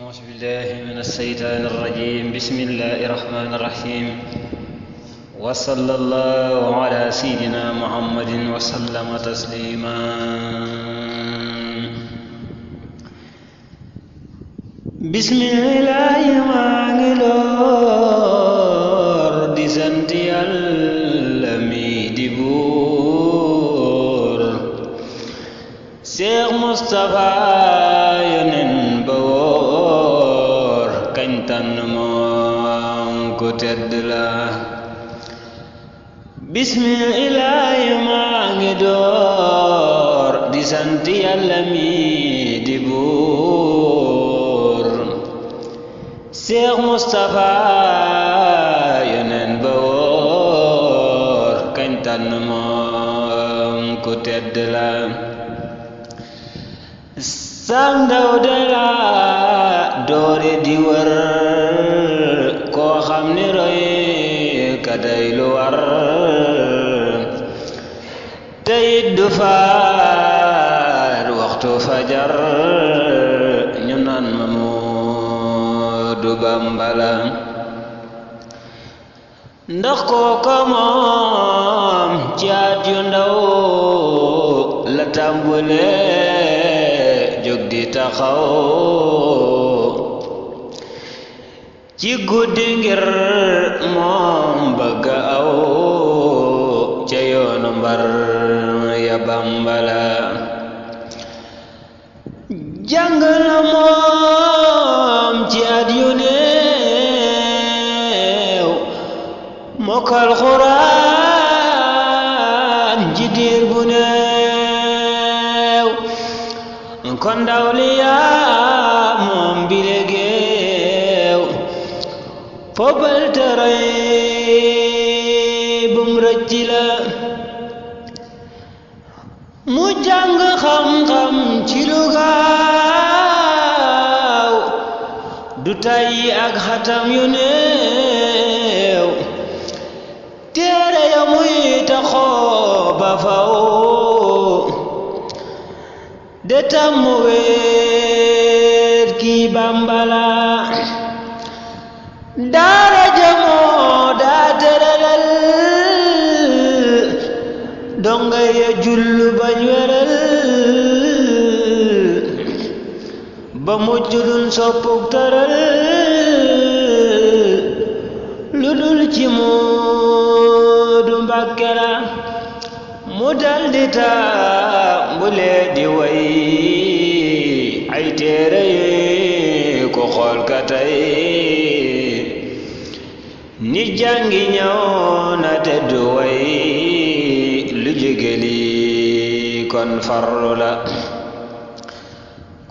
أعوذ بالله من الشيطان الرجيم بسم الله الرحمن الرحيم وصلى الله على سيدنا محمد وسلم تسليما بسم الله maa ngi door di sant Yàlla mi di buur Seex Mustapha yonen ba woor kañ tànn moom ku tedd la bismillaahi maa ngi door di sant Yàlla mi di buur Seex Mustapha yonen ba woor kañ tànn moom ku tedd la sang daw de la doore di wër koo xam ni roy ka day lu war teyit du faar waxtu fajar ñu naan ma Moodu Bamba la ndax kooka moom ci at yu ndaw la tàmbule jóg di taxaw ci guddi ngir moom bëgg aw ca yoonu mbar ya Bamba la jàng na moom ci at yu néew mokkal Xuraan ci diir bu néew kon ndaw li yaa moom bi léegeew fobal tëray bum rëcc la mu jàng xam-xam ci lu gaaw du tàyyi ak xatam yu néew téere ya muy taxoo ba faw de tàmm wéer kii Bamba la daara jamoo daa tëralal donga ya jullu bañ weral ba mujj dun soppuk tëral lu dul ci Moodu Mbàkke la mu daldi tàmbulee di way ay téere yi ko xool ka tey ni jàngi ñëw na te du way lu jégeli kon farlu la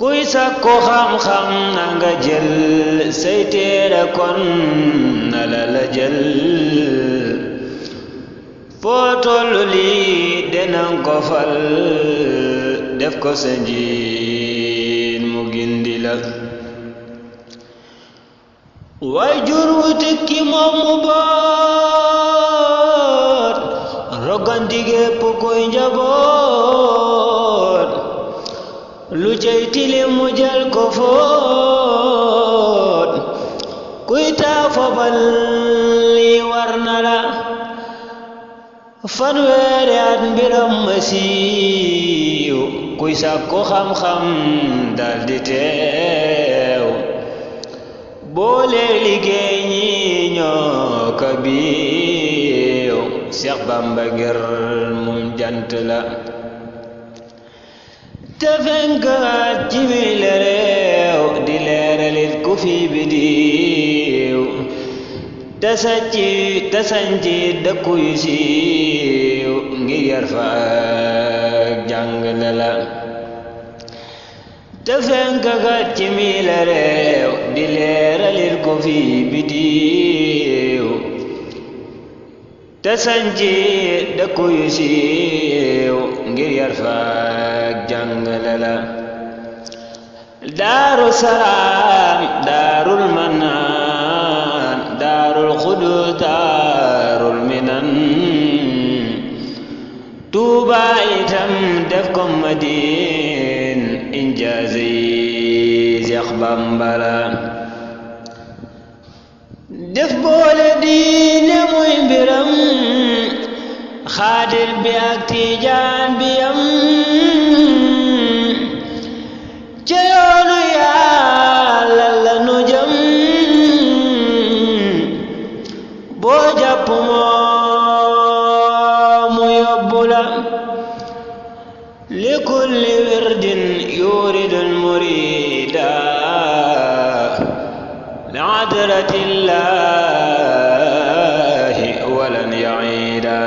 kuy sàkku xam-xam na nga jël say téere kon na la jël foo tollu lii denan ko fal def ko sa njiit mu gindi la way jur wu tekki moom mu boot rogandige pukoy njaboot lu cay tilim mu jël ko foot kuy taa fobal li war na la fanweeri at mbiram ma siiw kuy sàkku xam-xam daldi teew boole liggéey ñi ñoo ka biiw Seex Bamba ngir mum jant la te fenkat ci mi la réew di leeralit ku fi bidiiw te sañci dëkku yu siiw ngir yar fa ak jàngale la te fenkat ci mi la réew di leeralit ku fi bidiiw te sañci dëkku yu siiw ngir yar fa ak jàngale la Daaru Salaam Daarul Manaan Daarul Xudus Daarul Minan Tuuba itam def ko Madina injaazi Seex Bamba la def boole diine muy mbiram xaadir bi ak tijaan bi am ca yoonu Yàlla la nu jëm boo jàpp mu yóbbu la li kulli wirdin yuridul murida li hadratillahi walan yaida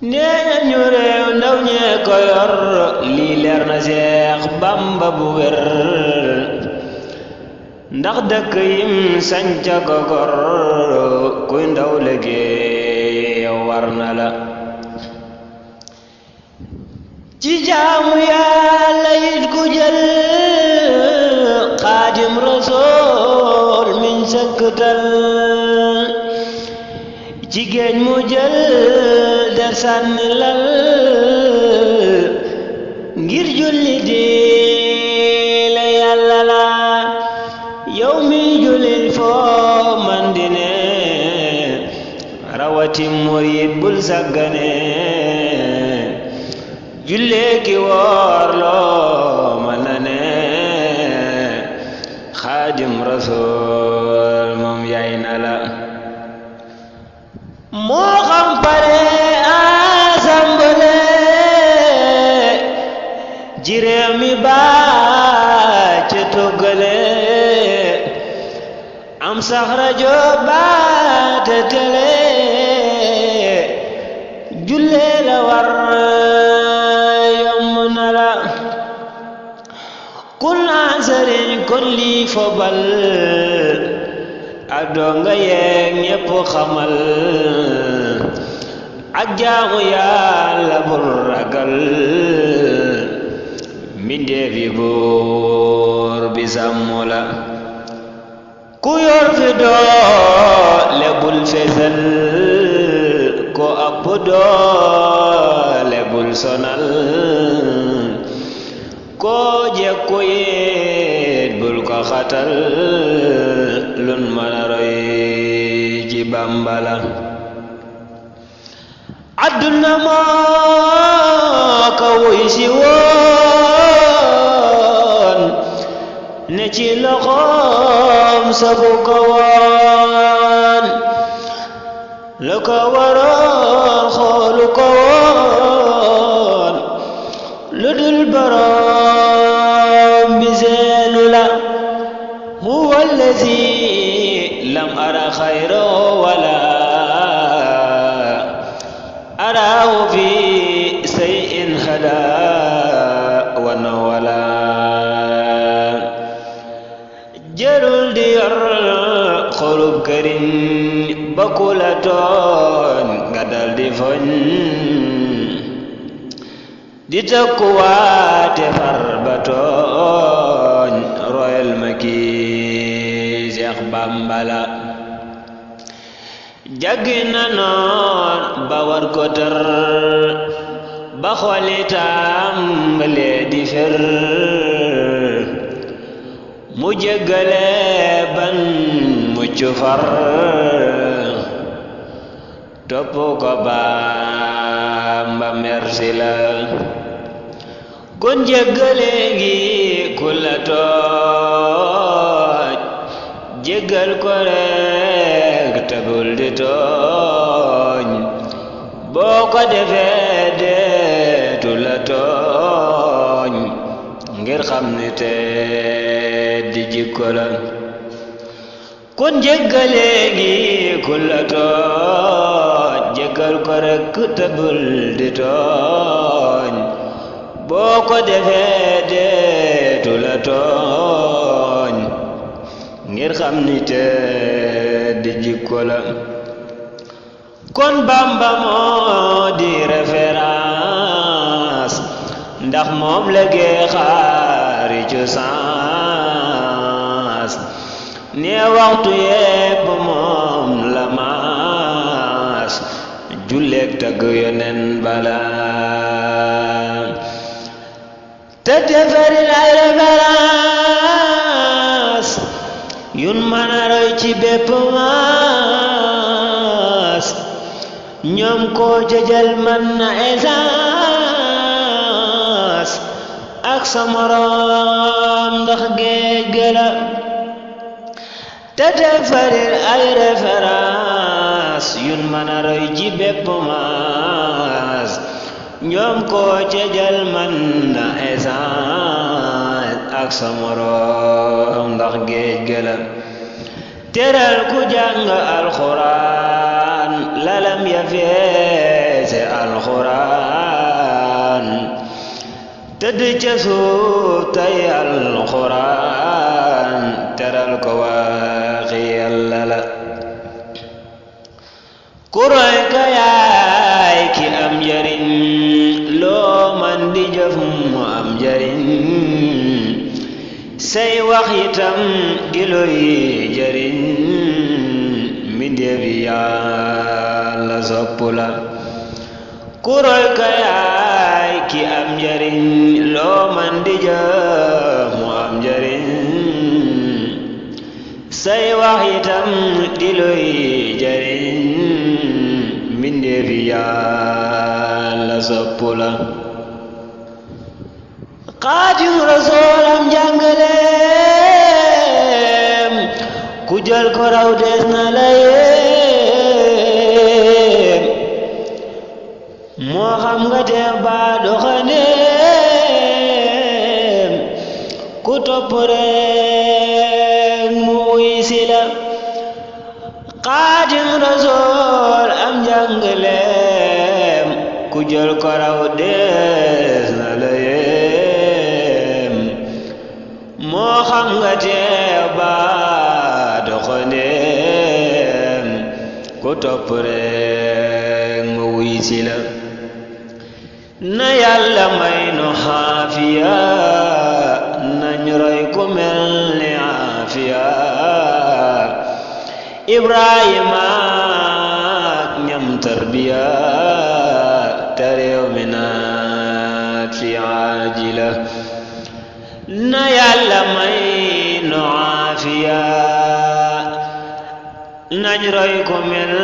nee ñu réew ndaw ñee ko yor lii leer na Seex Bamba bu wér ndax dëkk yim sanca ko gor kuy ndaw liggéey war na la ci jaamu Yàlla yit ku jël Xaadim Rasuul miñ sëkkatal jigéen mu jël der sànni lal ngir julli di la Yàlla la yow mi julil foo man di ne rawati murid bul sàggane jullee ki woor loo mën a ne Xaadim Rasuul moom yaay na la moo xam pare assemblée ji réew mi baa ca toggale am sax rajo baa te télé jullee la war yomb na la kun naa sëriñ kon lii fobal ak donga yeeg ñépp xamal ak jaamu Yàlla bul ragal mbindeef yi buur bi sàmm la ku yor fi doole bul fesal ko ëpp doole bul sonal koo jekku yit bul ko xatal lun mën a roy ci Bamba la adduna moo ko wuy si woon ne ci loxoom sabu ko woon lu ko waroon xoolu ko woon lu dul borom bi seenu la huwa allazi lam ara xayro wala araahu fi sayin hada wa nawala jërul di yor xolub këriñ ba ku la tooñ nga dal di foñ di takkuwaate far ba tooñ royal ma kii Seex Bamba la jaggi na noon ba war ko tër ba xolitam lee di fer mu jéggale ban mucc far topp ko Bamba merci la kon jéggale gi ku la tooj jéggal ko rek te bul di tooñ boo ko defee deetu la tooñ ngir xam ni te di jikko la kon jéggale gi ku la tooñ jéggal ko rek te bul di tooñ boo ko defee deetu la tooñ ngir xam ni te di jikko la kon Bamba moo di référence ndax moom la gee xaari cosaan ne waxtu yépp moom la maas julleek tagg yonen bala te defaril ay référence yun mën a roy ci bépp maas ñoom koo ca jël mën na essence ak sa moroom ndax géej gi la te defaril ay référence yun mën a roy ci bépp maas ñoom koo ca jël mën na essence ak sa moroom ndax géej gi la teral ku jàng alxuraan lalam ya feese alxuraan tëdd ca suuf tey alxuraan teral ko waaxi yàlla la ku roy ka yaay ki am njariñ loo man di jëf mu am njariñ say wax itam di luy jariñ mbindeef yi Yàlla sopp la ku roy ka yaay ki am njariñ loo man di jëf mu am njariñ say wax itam di luy jariñ mbindeef yi Yàlla sopp la Xaadimu Rasuul am njàngaleem ku jël ko raw des na la yéem moo xam nga teew ba doxaneem ku topp rek mu wuy si la Xaadimu Rasuul am njàngaleem ku jël ko raw des na la yéem moo xam nga teew ba doxaneem ku topp rek mu wuy si la na Yàlla may nu xaafiya nañ roy ku mel ni aafiya Ibrahima ñam tarbiya te réew mi naat fi aajila na Yàlla may nu aafiya nañ roy ku mel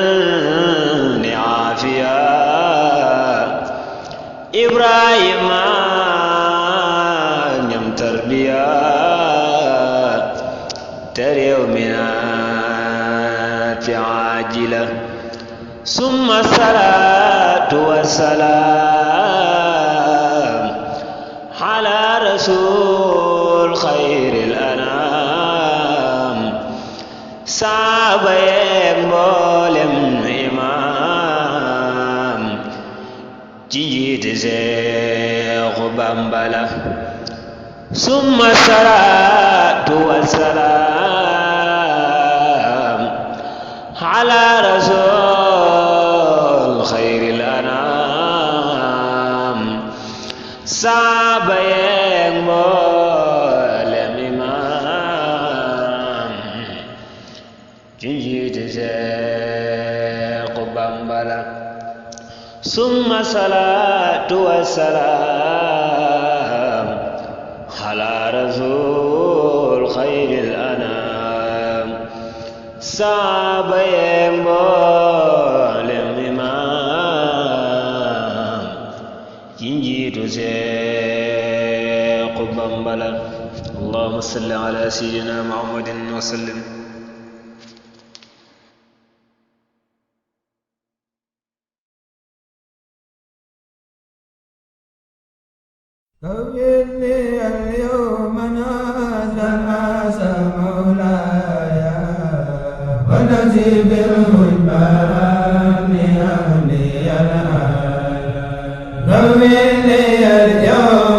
ni aafiya Ibrahima ñam tarbiya te réew mi naat fi aajila summa salaatu wassalaam ala rasuul xayril anaam saaba yeek mboolem imaam ci njiiti Seexu Bamba la summa salaatu wassalaam ala rasuul xayril anaam saaba yeek mboolem imaam ci njiiti Seexu Bamba la summa salaatu wassalaam ala rasuul xayril anaam saaba yeek mboolem imaam ci njiitu Seexu Bamba la allahumma salli ala sayyidina muhammadin wa sallim كوني اليوم نازل عسى مولاي ونزيب الهجبان أهلي الآية كوني اليوم